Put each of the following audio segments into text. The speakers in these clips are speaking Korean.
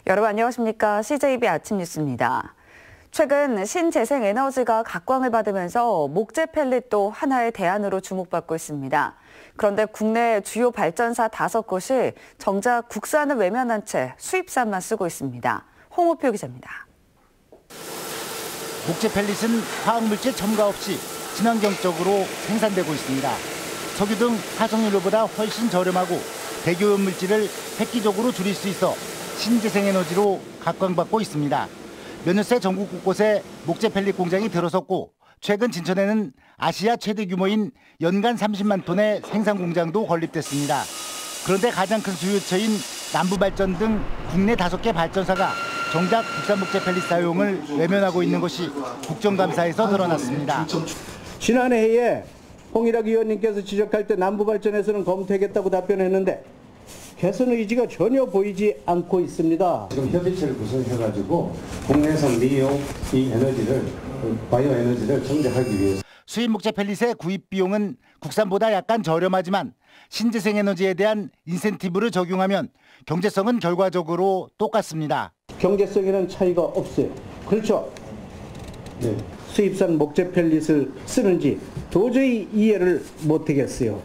여러분 안녕하십니까? CJB 아침 뉴스입니다. 최근 신재생에너지가 각광을 받으면서 목재 펠릿도 하나의 대안으로 주목받고 있습니다. 그런데 국내 주요 발전사 5곳이 정작 국산을 외면한 채 수입산만 쓰고 있습니다. 홍우표 기자입니다. 목재 펠릿은 화학물질 첨가 없이 친환경적으로 생산되고 있습니다. 석유 등 화석연료보다 훨씬 저렴하고 대기오염 물질을 획기적으로 줄일 수 있어 신재생에너지로 각광받고 있습니다. 몇 년 새 전국 곳곳에 목재 펠릿 공장이 들어섰고 최근 진천에는 아시아 최대 규모인 연간 30만 톤의 생산 공장도 건립됐습니다. 그런데 가장 큰 수요처인 남부발전 등 국내 5개 발전사가 정작 국산 목재 펠릿 사용을 외면하고 있는 것이 국정감사에서 드러났습니다. 지난해 회의에 홍일학 의원님께서 지적할 때 남부발전에서는 검토하겠다고 답변했는데 개선 의지가 전혀 보이지 않고 있습니다. 지금 협의체를 구성해가지고 국내산 미용 이 에너지를 바이오 에너지를 증대하기 위해서 수입 목재 펠릿의 구입 비용은 국산보다 약간 저렴하지만 신재생 에너지에 대한 인센티브를 적용하면 경제성은 결과적으로 똑같습니다. 경제성에는 차이가 없어요. 그렇죠? 네. 수입산 목재 펠릿을 쓰는지 도저히 이해를 못하겠어요.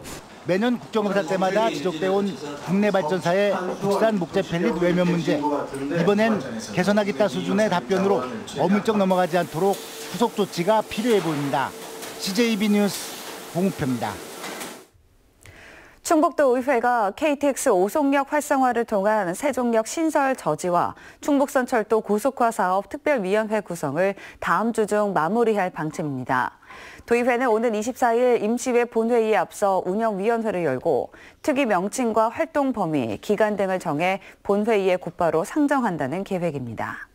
매년 국정감사 때마다 지적돼 온 국내 발전사의 국산 목재 펠릿 외면 문제. 이번엔 개선하겠다 수준의 답변으로 어물쩍 넘어가지 않도록 후속 조치가 필요해 보입니다. CJB 뉴스 홍우표입니다. 충북도의회가 KTX 오송역 활성화를 통한 세종역 신설 저지와 충북선철도 고속화 사업 특별위원회 구성을 다음 주 중 마무리할 방침입니다. 도의회는 오는 24일 임시회 본회의에 앞서 운영위원회를 열고 특위 명칭과 활동 범위, 기간 등을 정해 본회의에 곧바로 상정한다는 계획입니다.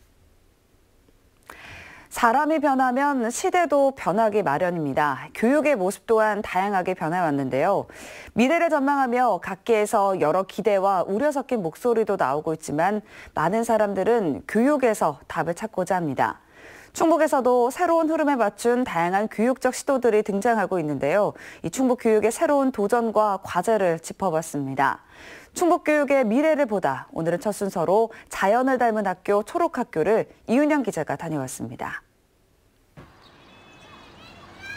사람이 변하면 시대도 변하기 마련입니다. 교육의 모습 또한 다양하게 변해왔는데요. 미래를 전망하며 각계에서 여러 기대와 우려 섞인 목소리도 나오고 있지만 많은 사람들은 교육에서 답을 찾고자 합니다. 충북에서도 새로운 흐름에 맞춘 다양한 교육적 시도들이 등장하고 있는데요. 이 충북 교육의 새로운 도전과 과제를 짚어봤습니다. 충북 교육의 미래를 보다 오늘은 첫 순서로 자연을 닮은 학교 초록학교를 이윤영 기자가 다녀왔습니다.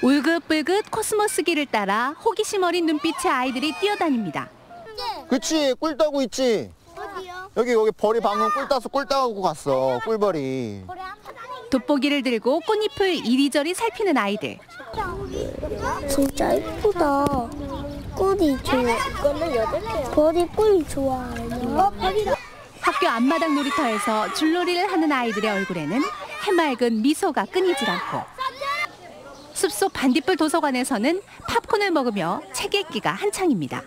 울긋불긋 코스모스길을 따라 호기심 어린 눈빛의 아이들이 뛰어다닙니다. 그치, 꿀 따고 있지. 어디요? 여기 벌이 방금 꿀 따서 꿀 따고 갔어. 꿀벌이. 돋보기를 들고 꽃잎을 이리저리 살피는 아이들. 진짜 예쁘다. 꿀이 좋아. 이거는 8개야. 벌이 꿀 좋아해요. 학교 앞마당 놀이터에서 줄놀이를 하는 아이들의 얼굴에는 해맑은 미소가 끊이질 않고 숲속 반딧불 도서관에서는 팝콘을 먹으며 책 읽기가 한창입니다.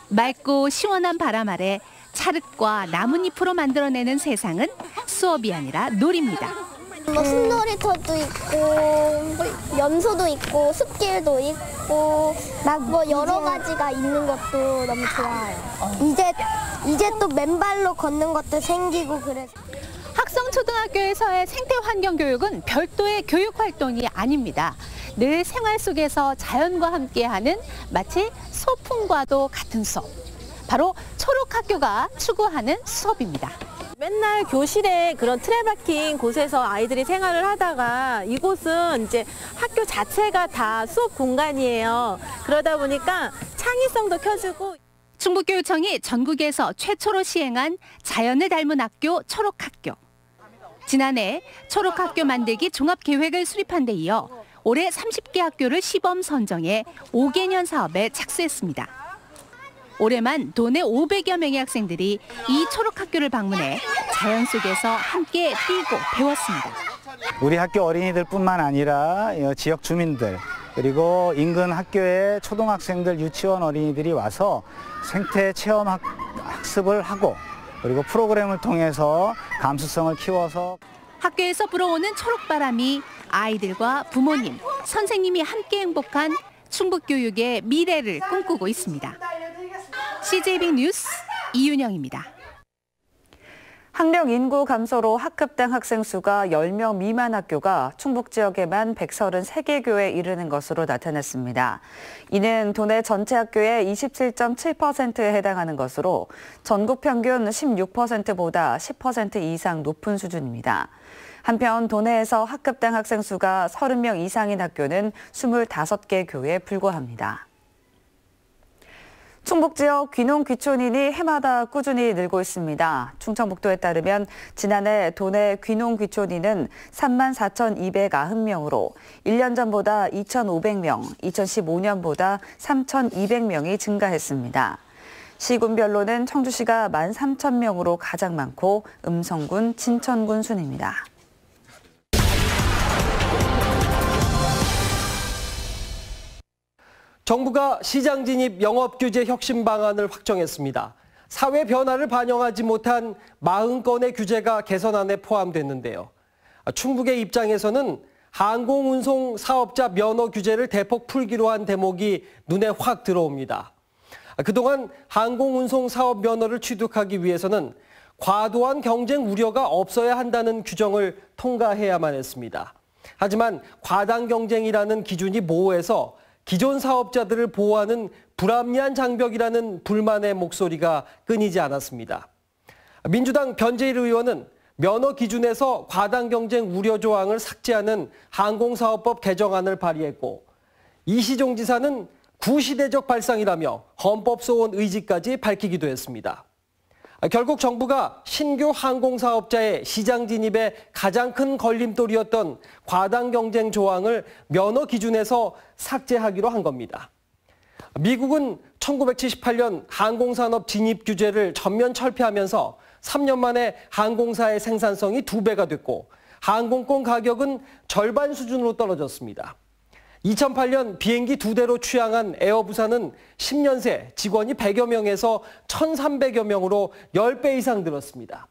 맑고 시원한 바람 아래 찰흙과 나뭇잎으로 만들어내는 세상은 수업이 아니라 놀이입니다. 숲놀이터도 있고 염소도 있고 숲길도 있고 막 여러 가지가 있는 것도 너무 좋아요. 이제 또 맨발로 걷는 것도 생기고 그래서. 학성초등학교에서의 생태환경교육은 별도의 교육활동이 아닙니다. 늘 생활 속에서 자연과 함께하는 마치 소풍과도 같은 수업. 바로 초록학교가 추구하는 수업입니다. 맨날 교실에 그런 틀에 박힌 곳에서 아이들이 생활을 하다가 이곳은 이제 학교 자체가 다 수업 공간이에요. 그러다 보니까 창의성도 켜지고. 충북교육청이 전국에서 최초로 시행한 자연을 닮은 학교 초록학교. 지난해 초록학교 만들기 종합계획을 수립한 데 이어 올해 30개 학교를 시범 선정해 5개년 사업에 착수했습니다. 올해만 도내 500여 명의 학생들이 이 초록학교를 방문해 자연 속에서 함께 뛰고 배웠습니다. 우리 학교 어린이들뿐만 아니라 지역 주민들 그리고 인근 학교의 초등학생들, 유치원 어린이들이 와서 생태 체험 학습을 하고 그리고 프로그램을 통해서 감수성을 키워서 학교에서 불어오는 초록바람이 아이들과 부모님, 선생님이 함께 행복한 충북교육의 미래를 꿈꾸고 있습니다. CJB 뉴스 이윤영입니다. 학령 인구 감소로 학급당 학생 수가 10명 미만 학교가 충북 지역에만 133개 교에 이르는 것으로 나타났습니다. 이는 도내 전체 학교의 27.7%에 해당하는 것으로 전국 평균 16%보다 10% 이상 높은 수준입니다. 한편 도내에서 학급당 학생 수가 30명 이상인 학교는 25개 교에 불과합니다. 충북 지역 귀농 귀촌인이 해마다 꾸준히 늘고 있습니다. 충청북도에 따르면 지난해 도내 귀농 귀촌인은 34,290명으로 1년 전보다 2,500명, 2015년보다 3,200명이 증가했습니다. 시군별로는 청주시가 13,000명으로 가장 많고 음성군, 진천군 순입니다. 정부가 시장 진입 영업 규제 혁신 방안을 확정했습니다. 사회 변화를 반영하지 못한 40건의 규제가 개선안에 포함됐는데요. 충북의 입장에서는 항공운송 사업자 면허 규제를 대폭 풀기로 한 대목이 눈에 확 들어옵니다. 그동안 항공운송 사업 면허를 취득하기 위해서는 과도한 경쟁 우려가 없어야 한다는 규정을 통과해야만 했습니다. 하지만 과당 경쟁이라는 기준이 모호해서 기존 사업자들을 보호하는 불합리한 장벽이라는 불만의 목소리가 끊이지 않았습니다. 민주당 변재일 의원은 면허 기준에서 과당 경쟁 우려 조항을 삭제하는 항공사업법 개정안을 발의했고, 이시종 지사는 구시대적 발상이라며 헌법 소원 의지까지 밝히기도 했습니다. 결국 정부가 신규 항공사업자의 시장 진입에 가장 큰 걸림돌이었던 과당 경쟁 조항을 면허 기준에서 삭제하기로 한 겁니다. 미국은 1978년 항공산업 진입 규제를 전면 철폐하면서 3년 만에 항공사의 생산성이 2배가 됐고 항공권 가격은 절반 수준으로 떨어졌습니다. 2008년 비행기 2대로 취항한 에어부산은 10년 새 직원이 100여 명에서 1,300여 명으로 10배 이상 늘었습니다.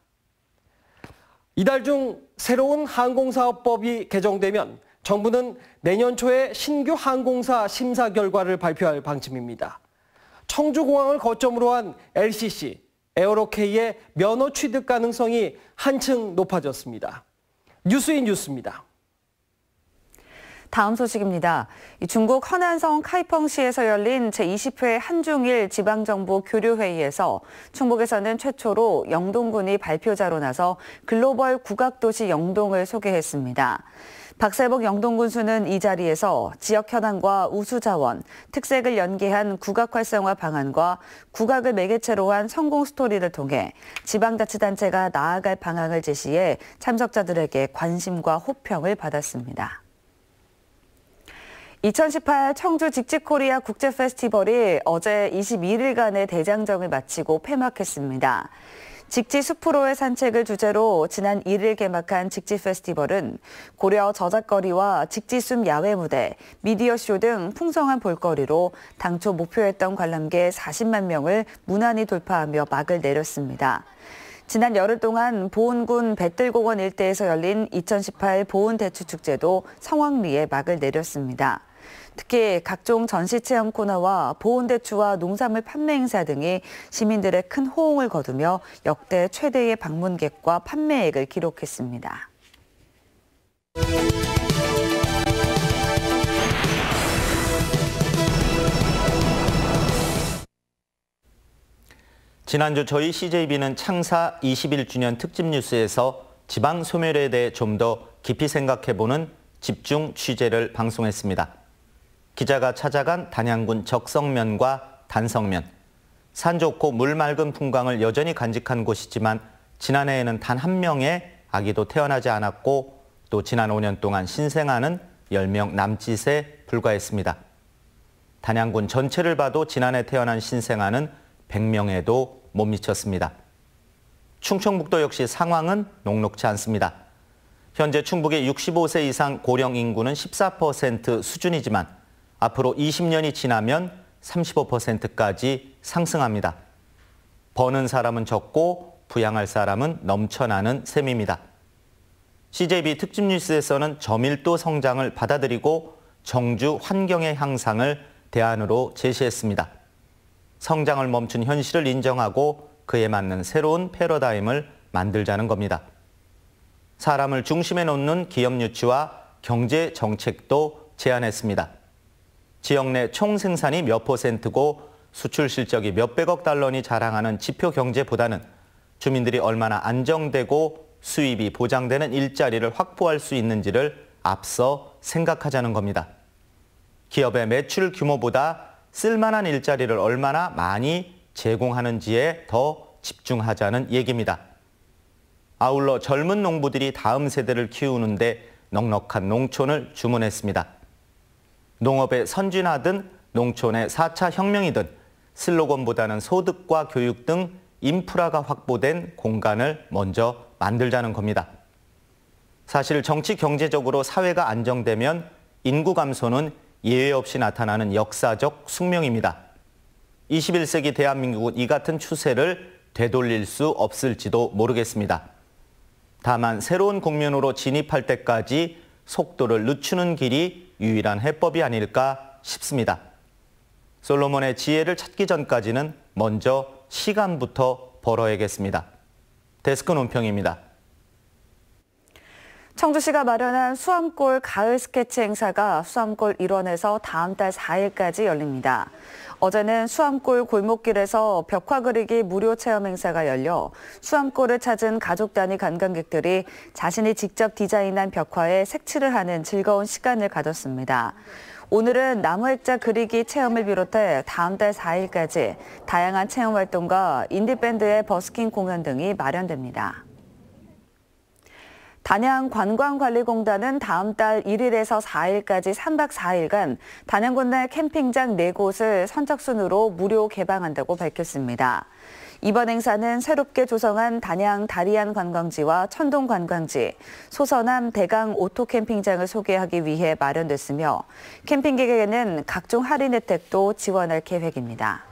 이달 중 새로운 항공사업법이 개정되면 정부는 내년 초에 신규 항공사 심사 결과를 발표할 방침입니다. 청주공항을 거점으로 한 LCC, 에어로케이의 면허 취득 가능성이 한층 높아졌습니다. 뉴스인 뉴스입니다. 다음 소식입니다. 중국 허난성 카이펑시에서 열린 제20회 한중일 지방정부 교류회의에서 충북에서는 최초로 영동군이 발표자로 나서 글로벌 국악도시 영동을 소개했습니다. 박세복 영동군수는 이 자리에서 지역 현안과 우수자원, 특색을 연계한 국악 활성화 방안과 국악을 매개체로 한 성공 스토리를 통해 지방자치단체가 나아갈 방향을 제시해 참석자들에게 관심과 호평을 받았습니다. 2018 청주 직지코리아 국제페스티벌이 어제 21일간의 대장정을 마치고 폐막했습니다. 직지 숲으로의 산책을 주제로 지난 1일 개막한 직지페스티벌은 고려 저작거리와 직지숲 야외 무대, 미디어쇼 등 풍성한 볼거리로 당초 목표했던 관람객 40만 명을 무난히 돌파하며 막을 내렸습니다. 지난 열흘 동안 보은군 뱃들공원 일대에서 열린 2018 보은대추축제도 성황리에 막을 내렸습니다. 특히 각종 전시체험 코너와 보온대추와 농산물 판매 행사 등이 시민들의 큰 호응을 거두며 역대 최대의 방문객과 판매액을 기록했습니다. 지난주 저희 CJB는 창사 21주년 특집 뉴스에서 지방 소멸에 대해 좀 더 깊이 생각해보는 집중 취재를 방송했습니다. 기자가 찾아간 단양군 적성면과 단성면. 산 좋고 물 맑은 풍광을 여전히 간직한 곳이지만 지난해에는 단 한 명의 아기도 태어나지 않았고 또 지난 5년 동안 신생아는 10명 남짓에 불과했습니다. 단양군 전체를 봐도 지난해 태어난 신생아는 100명에도 못 미쳤습니다. 충청북도 역시 상황은 녹록지 않습니다. 현재 충북의 65세 이상 고령 인구는 14% 수준이지만 앞으로 20년이 지나면 35%까지 상승합니다. 버는 사람은 적고 부양할 사람은 넘쳐나는 셈입니다. CJB 특집 뉴스에서는 저밀도 성장을 받아들이고 정주 환경의 향상을 대안으로 제시했습니다. 성장을 멈춘 현실을 인정하고 그에 맞는 새로운 패러다임을 만들자는 겁니다. 사람을 중심에 놓는 기업 유치와 경제 정책도 제안했습니다. 지역 내 총 생산이 몇 %고 수출 실적이 몇백억 달러니 자랑하는 지표 경제보다는 주민들이 얼마나 안정되고 수입이 보장되는 일자리를 확보할 수 있는지를 앞서 생각하자는 겁니다. 기업의 매출 규모보다 쓸만한 일자리를 얼마나 많이 제공하는지에 더 집중하자는 얘기입니다. 아울러 젊은 농부들이 다음 세대를 키우는데 넉넉한 농촌을 주문했습니다. 농업의 선진화든 농촌의 4차 혁명이든 슬로건보다는 소득과 교육 등 인프라가 확보된 공간을 먼저 만들자는 겁니다. 사실 정치 경제적으로 사회가 안정되면 인구 감소는 예외 없이 나타나는 역사적 숙명입니다. 21세기 대한민국은 이 같은 추세를 되돌릴 수 없을지도 모르겠습니다. 다만 새로운 국면으로 진입할 때까지 속도를 늦추는 길이 유일한 해법이 아닐까 싶습니다. 솔로몬의 지혜를 찾기 전까지는 먼저 시간부터 벌어야겠습니다. 데스크 논평입니다. 청주시가 마련한 수암골 가을 스케치 행사가 수암골 일원에서 다음 달 4일까지 열립니다. 어제는 수암골 골목길에서 벽화 그리기 무료 체험 행사가 열려 수암골을 찾은 가족 단위 관광객들이 자신이 직접 디자인한 벽화에 색칠을 하는 즐거운 시간을 가졌습니다. 오늘은 나무 액자 그리기 체험을 비롯해 다음 달 4일까지 다양한 체험 활동과 인디밴드의 버스킹 공연 등이 마련됩니다. 단양관광관리공단은 다음 달 1일에서 4일까지 3박 4일간 단양군 내 캠핑장 4곳을 선착순으로 무료 개방한다고 밝혔습니다. 이번 행사는 새롭게 조성한 단양 다리안 관광지와 천동 관광지, 소서남 대강 오토 캠핑장을 소개하기 위해 마련됐으며 캠핑객에게는 각종 할인 혜택도 지원할 계획입니다.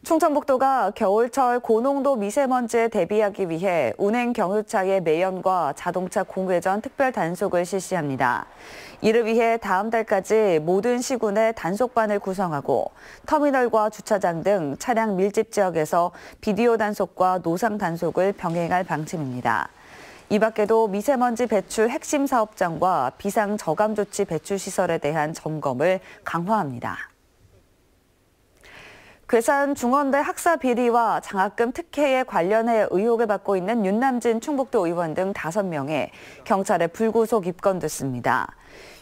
충청북도가 겨울철 고농도 미세먼지에 대비하기 위해 운행 경유차의 매연과 자동차 공회전 특별 단속을 실시합니다. 이를 위해 다음 달까지 모든 시군의 단속반을 구성하고 터미널과 주차장 등 차량 밀집 지역에서 비디오 단속과 노상 단속을 병행할 방침입니다. 이 밖에도 미세먼지 배출 핵심 사업장과 비상 저감 조치 배출 시설에 대한 점검을 강화합니다. 괴산 중원대 학사 비리와 장학금 특혜에 관련해 의혹을 받고 있는 윤남진 충북도 의원 등 5명이 경찰에 불구속 입건됐습니다.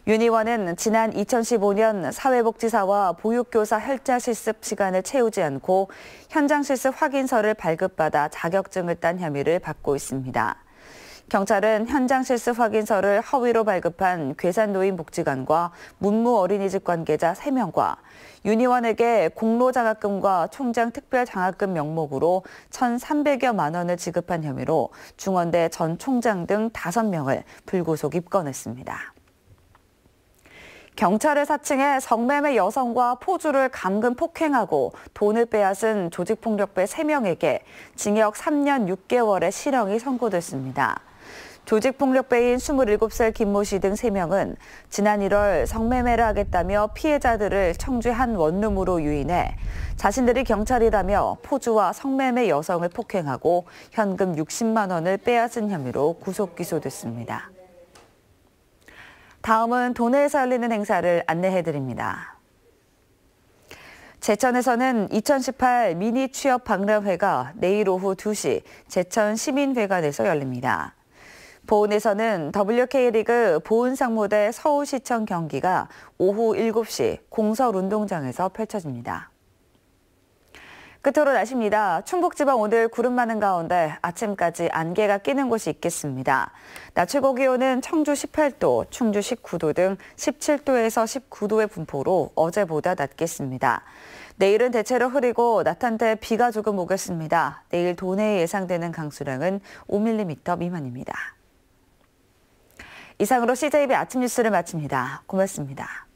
윤 의원은 지난 2015년 사회복지사와 보육교사 혈자 실습 시간을 채우지 않고 현장 실습 확인서를 발급받아 자격증을 딴 혐의를 받고 있습니다. 경찰은 현장 실습 확인서를 허위로 발급한 괴산노인복지관과 문무 어린이집 관계자 3명과 윤 의원에게 공로장학금과 총장 특별장학금 명목으로 1,300여만 원을 지급한 혐의로 중원대 전 총장 등 5명을 불구속 입건했습니다. 경찰을 사칭해 성매매 여성과 포주를 감금 폭행하고 돈을 빼앗은 조직폭력배 3명에게 징역 3년 6개월의 실형이 선고됐습니다. 조직폭력배인 27살 김모 씨 등 3명은 지난 1월 성매매를 하겠다며 피해자들을 청주 한 원룸으로 유인해 자신들이 경찰이라며 포주와 성매매 여성을 폭행하고 현금 60만 원을 빼앗은 혐의로 구속 기소됐습니다. 다음은 도내에서 열리는 행사를 안내해드립니다. 제천에서는 2018 미니 취업 박람회가 내일 오후 2시 제천 시민회관에서 열립니다. 보은에서는 WK리그 보은상무대 서울시청 경기가 오후 7시 공설운동장에서 펼쳐집니다. 끝으로 날씨입니다. 충북지방 오늘 구름 많은 가운데 아침까지 안개가 끼는 곳이 있겠습니다. 낮 최고 기온은 청주 18도, 충주 19도 등 17도에서 19도의 분포로 어제보다 낮겠습니다. 내일은 대체로 흐리고 낮 한때 비가 조금 오겠습니다. 내일 도내에 예상되는 강수량은 5mm 미만입니다. 이상으로 CJB 아침 뉴스를 마칩니다. 고맙습니다.